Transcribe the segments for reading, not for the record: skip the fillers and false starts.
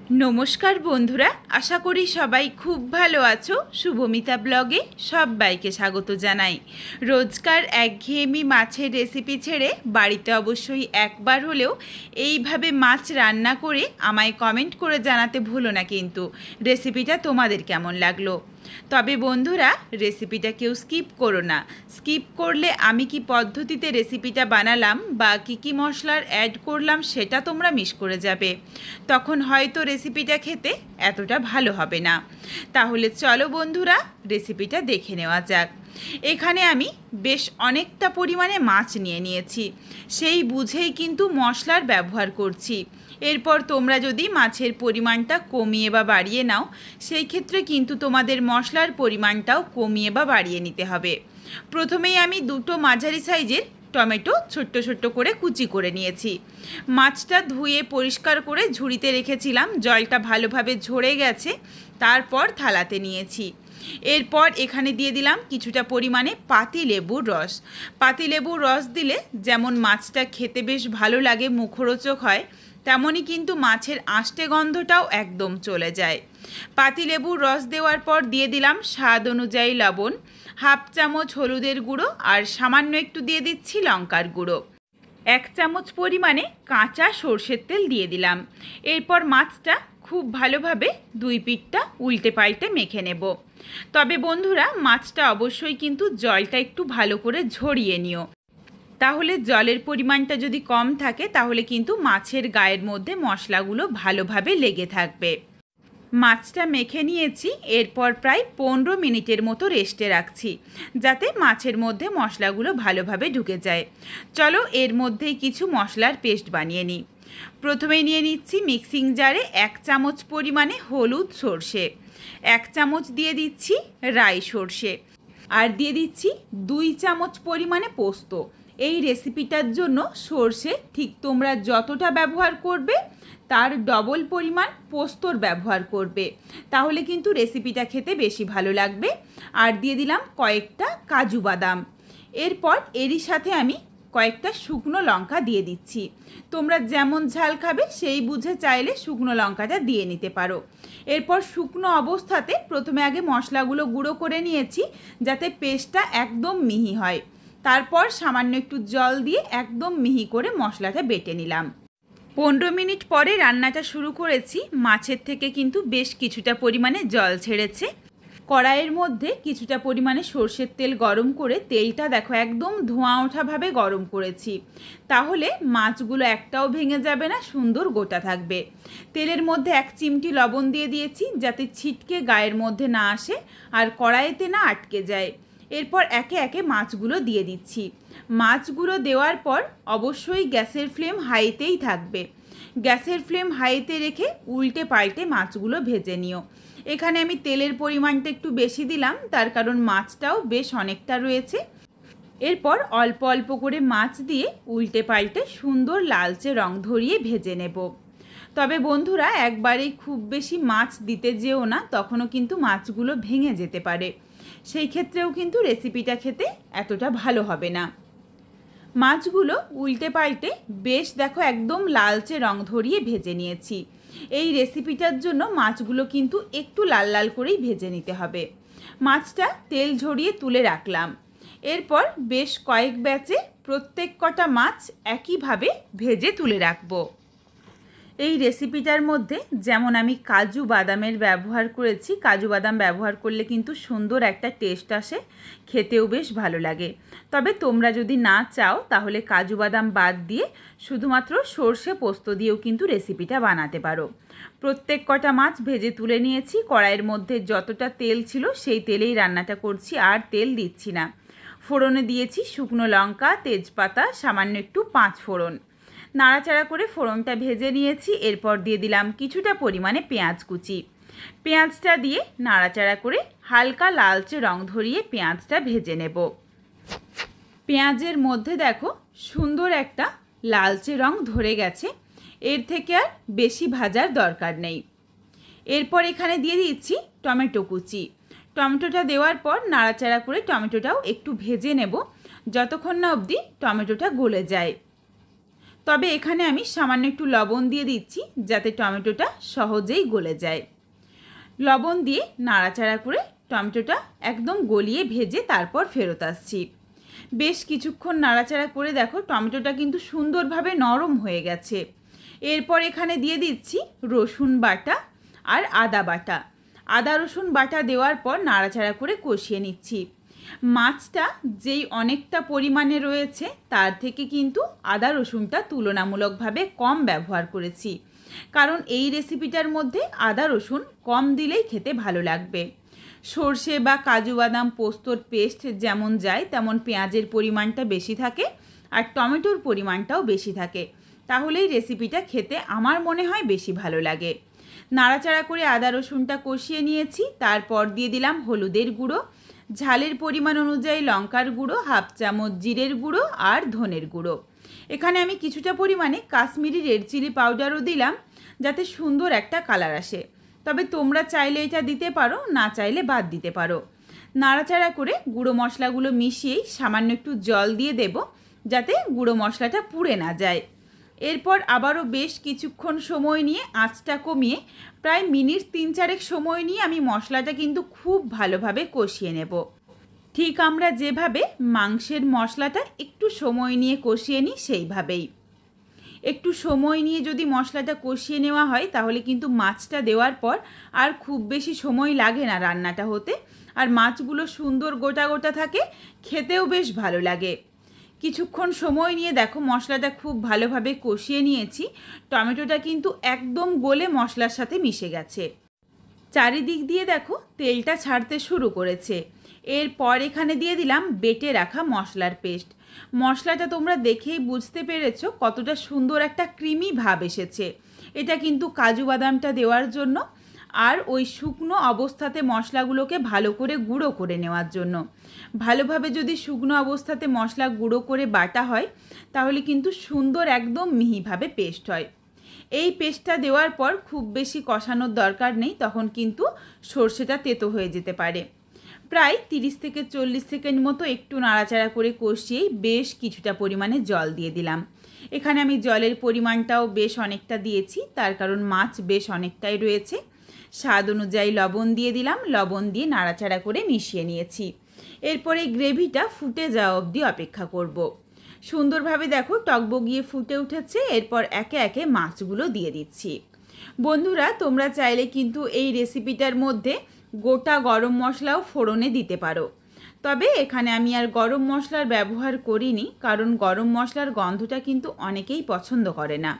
নমস্কার বন্ধুরা, আশা করি সবাই খুব ভালো আছো। শুভমিতা ব্লগে সবাইকে স্বাগত জানাই। রোজকার একঘেয়েমি মাছের রেসিপি ছেড়ে বাড়িতে অবশ্যই একবার হলেও এইভাবে মাছ রান্না করে আমায় কমেন্ট করে জানাতে ভুলো না কিন্তু রেসিপিটা তোমাদের কেমন লাগলো। তবে বন্ধুরা, রেসিপিটা কেউ স্কিপ করো না। স্কিপ করলে আমি কি পদ্ধতিতে রেসিপিটা বানালাম বা কী মশলার অ্যাড করলাম সেটা তোমরা মিস করে যাবে। তখন হয়তো রেসিপিটা খেতে এতটা ভালো হবে না। তাহলে চলো বন্ধুরা, রেসিপিটা দেখে নেওয়া যাক। এখানে আমি বেশ অনেকটা পরিমাণে মাছ নিয়ে নিয়েছি, সেই বুঝেই কিন্তু মশলার ব্যবহার করছি। এরপর তোমরা যদি মাছের পরিমাণটা কমিয়ে বা বাড়িয়ে নাও, সেই ক্ষেত্রে কিন্তু তোমাদের মশলার পরিমাণটাও কমিয়ে বা বাড়িয়ে নিতে হবে। প্রথমেই আমি দুটো মাঝারি সাইজের টমেটো ছোট্ট ছোট্ট করে কুচি করে নিয়েছি। মাছটা ধুয়ে পরিষ্কার করে ঝুড়িতে রেখেছিলাম, জলটা ভালোভাবে ঝরে গেছে। তারপর থালাতে নিয়েছি। এরপর এখানে দিয়ে দিলাম কিছুটা পরিমাণে পাতিলেবুর রস। পাতিলেবুর রস দিলে যেমন মাছটা খেতে বেশ ভালো লাগে, মুখরোচক হয়, তেমনই কিন্তু মাছের আষ্টে গন্ধটাও একদম চলে যায়। পাতিলেবুর রস দেওয়ার পর দিয়ে দিলাম স্বাদ অনুযায়ী লবণ, হাফ চামচ হলুদের গুঁড়ো আর সামান্য একটু দিয়ে দিচ্ছি লঙ্কার গুঁড়ো। 1 চামচ পরিমাণে কাঁচা সর্ষের তেল দিয়ে দিলাম। এরপর মাছটা খুব ভালোভাবে দুই পিঠটা উল্টে পাল্টে মেখে নেব। তবে বন্ধুরা, মাছটা অবশ্যই কিন্তু জলটা একটু ভালো করে ঝরিয়ে নিও, তাহলে জলের পরিমাণটা যদি কম থাকে তাহলে কিন্তু মাছের গায়ের মধ্যে মশলাগুলো ভালোভাবে লেগে থাকবে। মাছটা মেখে নিয়েছি, এরপর প্রায় 15 মিনিটের মতো রেস্টে রাখছি, যাতে মাছের মধ্যে মশলাগুলো ভালোভাবে ঢুকে যায়। চলো এর মধ্যেই কিছু মশলার পেস্ট বানিয়ে নিই। প্রথমেই নিয়ে নিচ্ছি মিক্সিং জারে 1 চামচ পরিমাণে হলুদ সর্ষে, 1 চামচ দিয়ে দিচ্ছি রাই সর্ষে, আর দিয়ে দিচ্ছি 2 চামচ পরিমাণে পোস্ত। এই রেসিপিটার জন্য সর্ষে ঠিক তোমরা যতটা ব্যবহার করবে তার ডবল পরিমাণ পোস্তর ব্যবহার করবে, তাহলে কিন্তু রেসিপিটা খেতে বেশি ভালো লাগবে। আর দিয়ে দিলাম কয়েকটা কাজু বাদাম। এরপর এরই সাথে আমি কয়েকটা শুকনো লঙ্কা দিয়ে দিচ্ছি। তোমরা যেমন ঝাল খাবে সেই বুঝে চাইলে শুকনো লঙ্কাটা দিয়ে নিতে পারো। এরপর শুকনো অবস্থাতে প্রথমে আগে মশলাগুলো গুঁড়ো করে নিয়েছি, যাতে পেস্টটা একদম মিহি হয়। তারপর সামান্য একটু জল দিয়ে একদম মিহি করে মশলাটা বেটে নিলাম। 15 মিনিট পরে রান্নাটা শুরু করেছি। মাছের থেকে কিন্তু বেশ কিছুটা পরিমাণে জল ছেড়েছে। কড়াইয়ের মধ্যে কিছুটা পরিমাণে সর্ষের তেল গরম করে, তেলটা দেখো একদম ধোঁয়া ওঠাভাবে গরম করেছি, তাহলে মাছগুলো একটাও ভেঙে যাবে না, সুন্দর গোটা থাকবে। তেলের মধ্যে 1 চিমটি লবণ দিয়ে দিয়েছি, যাতে ছিটকে গায়ের মধ্যে না আসে আর কড়াইতে না আটকে যায়। এরপর একে একে মাছগুলো দিয়ে দিচ্ছি। মাছগুলো দেওয়ার পর অবশ্যই গ্যাসের ফ্লেম হাইতেই থাকবে। গ্যাসের ফ্লেম হাইতে রেখে উল্টে পাল্টে মাছগুলো ভেজে নিও। এখানে আমি তেলের পরিমাণটা একটু বেশি দিলাম, তার কারণ মাছটাও বেশ অনেকটা রয়েছে। এরপর অল্প অল্প করে মাছ দিয়ে উল্টে পাল্টে সুন্দর লালচে রং ধরিয়ে ভেজে নেব। তবে বন্ধুরা, একবারেই খুব বেশি মাছ দিতে যেও না, তখনও কিন্তু মাছগুলো ভেঙে যেতে পারে। সেই ক্ষেত্রেও কিন্তু রেসিপিটা খেতে এতটা ভালো হবে না। মাছগুলো উল্টে পাল্টে বেশ দেখো একদম লালচে রং ধরিয়ে ভেজে নিয়েছি। এই রেসিপিটার জন্য মাছগুলো কিন্তু একটু লাল লাল করেই ভেজে নিতে হবে। মাছটা তেল ঝরিয়ে তুলে রাখলাম। এরপর বেশ কয়েক ব্যাচে প্রত্যেক কটা মাছ একইভাবে ভেজে তুলে রাখবো। এই রেসিপিটার মধ্যে যেমন আমি কাজু বাদামের ব্যবহার করেছি, কাজু বাদাম ব্যবহার করলে কিন্তু সুন্দর একটা টেস্ট আসে, খেতেও বেশ ভালো লাগে। তবে তোমরা যদি না চাও তাহলে কাজু বাদাম বাদ দিয়ে শুধুমাত্র সর্ষে পোস্ত দিয়েও কিন্তু রেসিপিটা বানাতে পারো। প্রত্যেক কটা মাছ ভেজে তুলে নিয়েছি। কড়াইয়ের মধ্যে যতটা তেল ছিল সেই তেলেই রান্নাটা করছি, আর তেল দিচ্ছি না। ফোড়নে দিয়েছি শুকনো লঙ্কা, তেজপাতা, সামান্য একটু 5 ফোড়ন। নাড়াচাড়া করে ফোড়নটা ভেজে নিয়েছি। এরপর দিয়ে দিলাম কিছুটা পরিমাণে পেঁয়াজ কুচি। পেঁয়াজটা দিয়ে নাড়াচাড়া করে হালকা লালচে রং ধরিয়ে পেঁয়াজটা ভেজে নেব। পেঁয়াজের মধ্যে দেখো সুন্দর একটা লালচে রং ধরে গেছে, এর থেকে আর বেশি ভাজার দরকার নেই। এরপর এখানে দিয়ে দিচ্ছি টমেটো কুচি। টমেটোটা দেওয়ার পর নাড়াচাড়া করে টমেটোটাও একটু ভেজে নেব, যতক্ষণ না অবধি টমেটোটা গলে যায়। তবে এখানে আমি সামান্য একটু লবণ দিয়ে দিচ্ছি যাতে টমেটোটা সহজেই গলে যায়। লবণ দিয়ে নাড়াচাড়া করে টমেটোটা একদম গলিয়ে ভেজে তারপর ফেরত আসছি। বেশ কিছুক্ষণ নাড়াচাড়া করে দেখো টমেটোটা কিন্তু সুন্দরভাবে নরম হয়ে গেছে। এরপর এখানে দিয়ে দিচ্ছি রসুন বাটা আর আদা বাটা। আদা রসুন বাটা দেওয়ার পর নাড়াচাড়া করে কষিয়ে নিচ্ছি। মাছটা যেই অনেকটা পরিমাণে রয়েছে তার থেকে কিন্তু আদা রসুনটা তুলনামূলকভাবে কম ব্যবহার করেছি, কারণ এই রেসিপিটার মধ্যে আদা রসুন কম দিলেই খেতে ভালো লাগবে। সর্ষে বা কাজু বাদাম পোস্তর পেস্ট যেমন যায় তেমন পেঁয়াজের পরিমাণটা বেশি থাকে আর টমেটোর পরিমাণটাও বেশি থাকে, তাহলেই রেসিপিটা খেতে আমার মনে হয় বেশি ভালো লাগে। নাড়াচাড়া করে আদা রসুনটা কষিয়ে নিয়েছি। তারপর দিয়ে দিলাম হলুদের গুঁড়ো, ঝালের পরিমাণ অনুযায়ী লঙ্কার গুঁড়ো, হাফ চামচ জিরের গুঁড়ো আর ধনের গুঁড়ো। এখানে আমি কিছুটা পরিমাণে কাশ্মীরি রেড চিলি পাউডারও দিলাম যাতে সুন্দর একটা কালার আসে। তবে তোমরা চাইলে এটা দিতে পারো, না চাইলে বাদ দিতে পারো। নাড়াচাড়া করে গুঁড়ো মশলাগুলো মিশিয়েই সামান্য একটু জল দিয়ে দেব যাতে গুঁড়ো মশলাটা পুড়ে না যায়। এরপর আবারও বেশ কিছুক্ষণ সময় নিয়ে আঁচটা কমিয়ে প্রায় মিনিট 3-4 সময় নিয়ে আমি মশলাটা কিন্তু খুব ভালোভাবে কষিয়ে নেব। ঠিক আমরা যেভাবে মাংসের মশলাটা একটু সময় নিয়ে কষিয়ে নিই সেইভাবেই। একটু সময় নিয়ে যদি মশলাটা কষিয়ে নেওয়া হয় তাহলে কিন্তু মাছটা দেওয়ার পর আর খুব বেশি সময় লাগে না রান্নাটা হতে, আর মাছগুলো সুন্দর গোটা গোটা থাকে, খেতেও বেশ ভালো লাগে। কিছুক্ষণ সময় নিয়ে দেখো মশলাটা খুব ভালোভাবে কষিয়ে নিয়েছি। টমেটোটা কিন্তু একদম গলে মশলার সাথে মিশে গেছে। চারিদিক দিয়ে দেখো তেলটা ছাড়তে শুরু করেছে। এরপর এখানে দিয়ে দিলাম বেটে রাখা মশলার পেস্ট। মশলাটা তোমরা দেখেই বুঝতে পেরেছো কতটা সুন্দর একটা ক্রিমি ভাব এসেছে। এটা কিন্তু কাজু বাদামটা দেওয়ার জন্য আর ওই শুকনো অবস্থাতে মশলাগুলোকে ভালো করে গুঁড়ো করে নেওয়ার জন্য। ভালোভাবে যদি শুকনো অবস্থাতে মশলা গুঁড়ো করে বাটা হয় তাহলে কিন্তু সুন্দর একদম মিহিভাবে পেস্ট হয়। এই পেস্টটা দেওয়ার পর খুব বেশি কষানোর দরকার নেই, তখন কিন্তু সর্ষেটা তেতো হয়ে যেতে পারে। প্রায় 30 থেকে 40 সেকেন্ড মতো একটু নাড়াচাড়া করে কষিয়েই বেশ কিছুটা পরিমাণে জল দিয়ে দিলাম। এখানে আমি জলের পরিমাণটাও বেশ অনেকটা দিয়েছি, তার কারণ মাছ বেশ অনেকটাই রয়েছে। স্বাদ অনুযায়ী লবণ দিয়ে দিলাম, লবণ দিয়ে নাড়াচাড়া করে মিশিয়ে নিয়েছি। এরপরে গ্রেভিটা ফুটে যাওয়া অবধি অপেক্ষা করব। সুন্দরভাবে দেখো টকবগিয়ে ফুটে উঠেছে। এরপর একে একে মাছগুলো দিয়ে দিচ্ছি। বন্ধুরা তোমরা চাইলে কিন্তু এই রেসিপিটার মধ্যে গোটা গরম মশলাও ফোড়নে দিতে পারো, তবে এখানে আমি আর গরম মশলার ব্যবহার করিনি, কারণ গরম মশলার গন্ধটা কিন্তু অনেকেই পছন্দ করে না।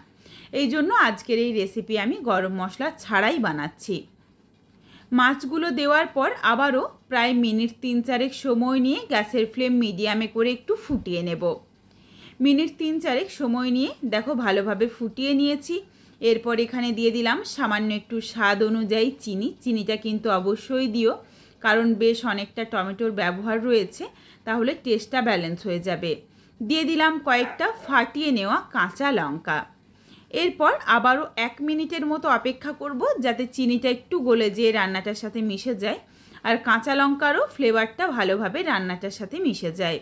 এই জন্য আজকের এই রেসিপি আমি গরম মশলা ছাড়াই বানাচ্ছি। মাছগুলো দেওয়ার পর আবারও প্রায় মিনিট 3-4 সময় নিয়ে গ্যাসের ফ্লেম মিডিয়ামে করে একটু ফুটিয়ে নেব। মিনিট 3-4 সময় নিয়ে দেখো ভালোভাবে ফুটিয়ে নিয়েছি। এরপর এখানে দিয়ে দিলাম সামান্য একটু স্বাদ অনুযায়ী চিনি। চিনিটা কিন্তু অবশ্যই দিও, কারণ বেশ অনেকটা টমেটোর ব্যবহার রয়েছে, তাহলে টেস্টটা ব্যালেন্স হয়ে যাবে। দিয়ে দিলাম কয়েকটা ফাটিয়ে নেওয়া কাঁচা লঙ্কা। এরপর আবারও 1 মিনিটের মতো অপেক্ষা করব যাতে চিনিটা একটু গলে যেয়ে রান্নাটার সাথে মিশে যায় আর কাঁচা লঙ্কারও ফ্লেভারটা ভালোভাবে রান্নাটার সাথে মিশে যায়।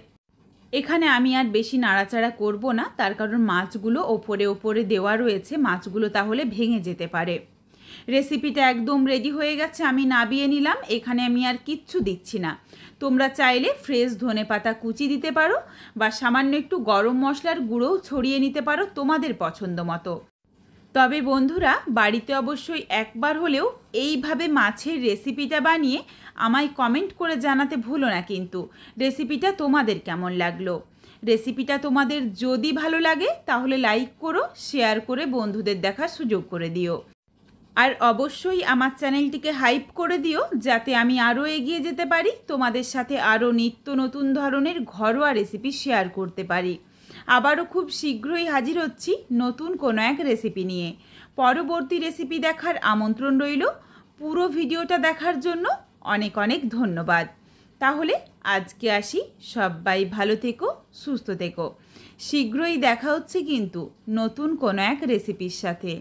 এখানে আমি আর বেশি নাড়াচাড়া করব না, তার কারণ মাছগুলো ওপরে ওপরে দেওয়া রয়েছে, মাছগুলো তাহলে ভেঙে যেতে পারে। রেসিপিটা একদম রেডি হয়ে গেছে, আমি নাবিয়ে নিলাম। এখানে আমি আর কিচ্ছু দিচ্ছি না। তোমরা চাইলে ফ্রেশ ধনেপাতা কুচি দিতে পারো বা সামান্য একটু গরম মশলার গুঁড়োও ছড়িয়ে নিতে পারো তোমাদের পছন্দ মতো। তবে বন্ধুরা বাড়িতে অবশ্যই একবার হলেও এইভাবে মাছের রেসিপিটা বানিয়ে আমায় কমেন্ট করে জানাতে ভুলো না কিন্তু রেসিপিটা তোমাদের কেমন লাগলো। রেসিপিটা তোমাদের যদি ভালো লাগে তাহলে লাইক করো, শেয়ার করে বন্ধুদের দেখার সুযোগ করে দিও। আর অবশ্যই আমার চ্যানেলটিকে হাইপ করে দিও যাতে আমি আরও এগিয়ে যেতে পারি, তোমাদের সাথে আরও নিত্য নতুন ধরনের ঘরোয়া রেসিপি শেয়ার করতে পারি। আবারও খুব শীঘ্রই হাজির হচ্ছি নতুন কোনো এক রেসিপি নিয়ে। পরবর্তী রেসিপি দেখার আমন্ত্রণ রইল। পুরো ভিডিওটা দেখার জন্য অনেক অনেক ধন্যবাদ। তাহলে আজকে আসি, সবাই ভালো থেকো, সুস্থ থেকো। শীঘ্রই দেখা হচ্ছে কিন্তু নতুন কোনো এক রেসিপির সাথে।